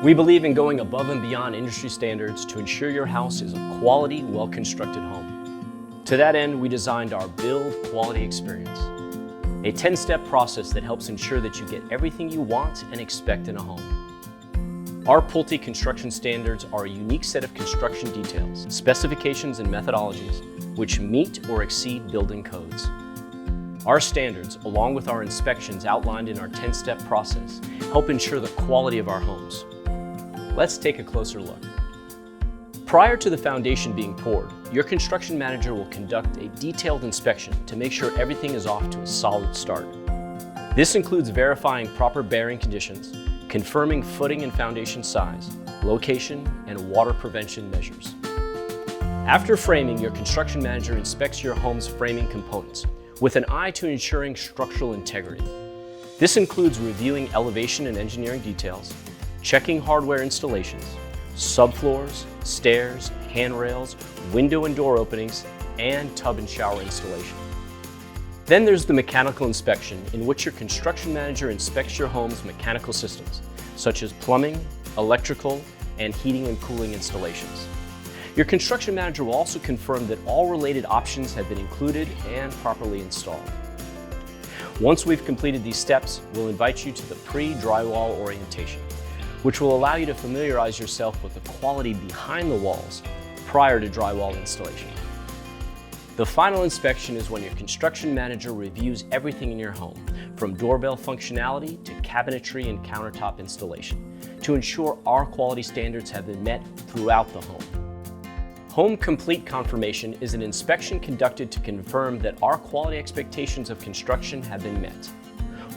We believe in going above and beyond industry standards to ensure your house is a quality, well-constructed home. To that end, we designed our Build Quality Experience, a 10-step process that helps ensure that you get everything you want and expect in a home. Our Pulte construction standards are a unique set of construction details, specifications, and methodologies which meet or exceed building codes. Our standards, along with our inspections outlined in our 10-step process, help ensure the quality of our homes. Let's take a closer look. Prior to the foundation being poured, your construction manager will conduct a detailed inspection to make sure everything is off to a solid start. This includes verifying proper bearing conditions, confirming footing and foundation size, location, and water prevention measures. After framing, your construction manager inspects your home's framing components with an eye to ensuring structural integrity. This includes reviewing elevation and engineering details, checking hardware installations, subfloors, stairs, handrails, window and door openings, and tub and shower installation. Then there's the mechanical inspection, in which your construction manager inspects your home's mechanical systems, such as plumbing, electrical, and heating and cooling installations. Your construction manager will also confirm that all related options have been included and properly installed. Once we've completed these steps, we'll invite you to the pre-drywall orientation, which will allow you to familiarize yourself with the quality behind the walls prior to drywall installation. The final inspection is when your construction manager reviews everything in your home, from doorbell functionality to cabinetry and countertop installation, to ensure our quality standards have been met throughout the home. Home Complete Confirmation is an inspection conducted to confirm that our quality expectations of construction have been met.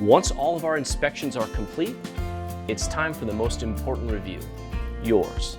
Once all of our inspections are complete, it's time for the most important review, yours.